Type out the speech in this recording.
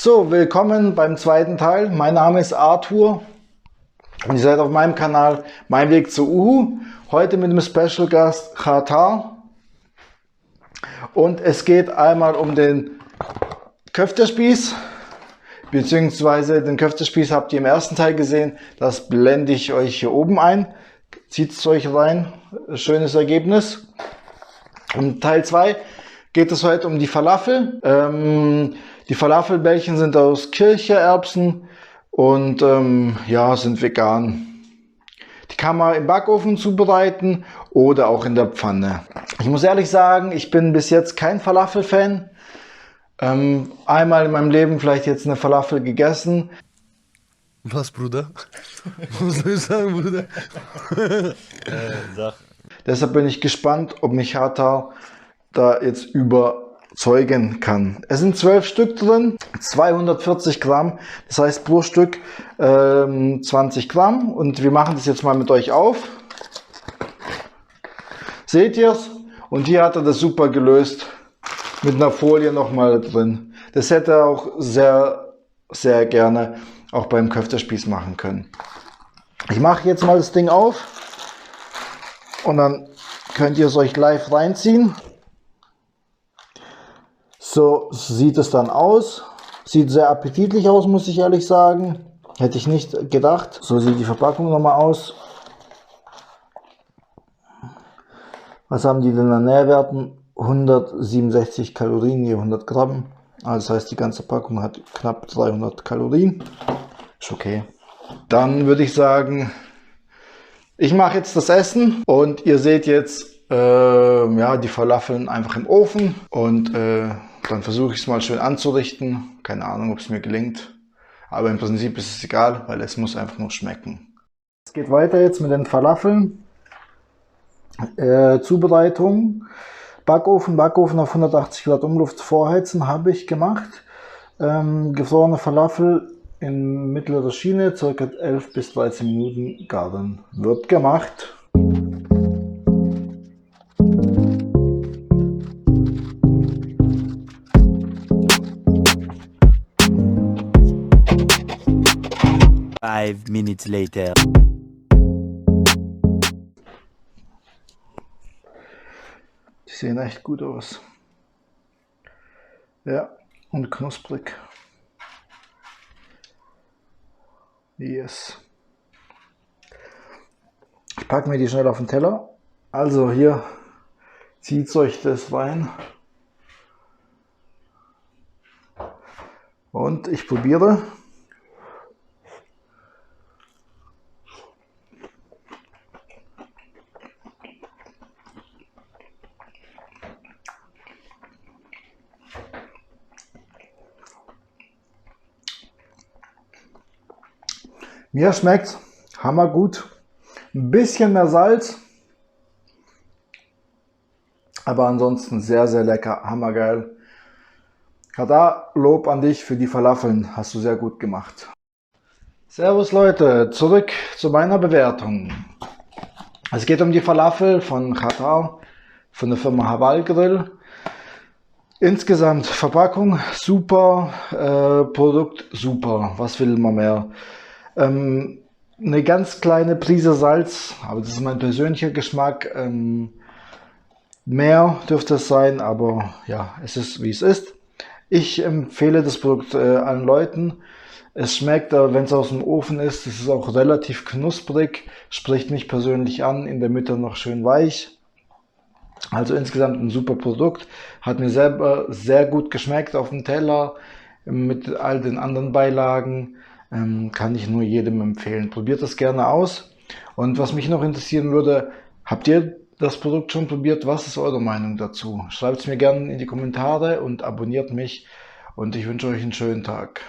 So, willkommen beim zweiten Teil. Mein Name ist Arthur und ihr seid auf meinem Kanal Mein Weg zu Uhu. Heute mit dem Special Gast Khatar. Und es geht einmal um den Köftespieß, beziehungsweise den Köftespieß habt ihr im ersten Teil gesehen. Das blende ich euch hier oben ein. Zieht es euch rein. Schönes Ergebnis. Und Teil 2 geht es heute um die Falafel. Die Falafelbällchen sind aus Kirchererbsen und ja, sind vegan. Die kann man im Backofen zubereiten oder auch in der Pfanne. Ich muss ehrlich sagen, ich bin bis jetzt kein Falafel-Fan. Einmal in meinem Leben vielleicht jetzt eine Falafel gegessen. Was, Bruder? Was soll ich sagen, Bruder? Sag. Deshalb bin ich gespannt, ob mich Khatar da jetzt überzeugen kann. Es sind 12 Stück drin, 240 Gramm, das heißt pro Stück 20 Gramm. Und wir machen das jetzt mal mit euch auf. Seht ihr es? Und hier hat er das super gelöst mit einer Folie nochmal drin. Das hätte er auch sehr, sehr gerne auch beim Köftespieß machen können. Ich mache jetzt mal das Ding auf und dann könnt ihr es euch live reinziehen. So sieht es dann aus. Sieht sehr appetitlich aus, muss ich ehrlich sagen. Hätte ich nicht gedacht. So sieht die Verpackung nochmal aus. Was haben die denn an Nährwerten? 167 Kalorien je 100 Gramm. Also das heißt, die ganze Packung hat knapp 300 Kalorien. Ist okay. Dann würde ich sagen, ich mache jetzt das Essen und ihr seht jetzt ja, die Falafeln einfach im Ofen und dann versuche ich es mal schön anzurichten. Keine Ahnung, ob es mir gelingt. Aber im Prinzip ist es egal, weil es muss einfach nur schmecken. Es geht weiter jetzt mit den Falafeln. Zubereitung. Backofen auf 180 Grad Umluft vorheizen habe ich gemacht. Gefrorene Falafel in mittlerer Schiene, ca. 11 bis 13 Minuten garen. Wird gemacht. Five minutes later. Die sehen echt gut aus. Ja, und knusprig. Yes. Ich packe mir die schnell auf den Teller. Also hier zieht euch das rein. Und ich probiere. Mir schmeckt hammergut. Ein bisschen mehr Salz. Aber ansonsten sehr, sehr lecker. Hammergeil. Khatar, Lob an dich für die Falafeln. Hast du sehr gut gemacht. Servus Leute, zurück zu meiner Bewertung. Es geht um die Falafel von Khatar, von der Firma Hawal Grill. Insgesamt Verpackung super, Produkt super. Was will man mehr? Eine ganz kleine Prise Salz, aber das ist mein persönlicher Geschmack. Mehr dürfte es sein, aber ja, es ist wie es ist. Ich empfehle das Produkt allen Leuten. Es schmeckt, wenn es aus dem Ofen ist, es ist auch relativ knusprig, spricht mich persönlich an, in der Mitte noch schön weich. Also insgesamt ein super Produkt, hat mir selber sehr gut geschmeckt auf dem Teller mit all den anderen Beilagen. Kann ich nur jedem empfehlen. Probiert das gerne aus. Und was mich noch interessieren würde, habt ihr das Produkt schon probiert? Was ist eure Meinung dazu? Schreibt es mir gerne in die Kommentare und abonniert mich. Und ich wünsche euch einen schönen Tag.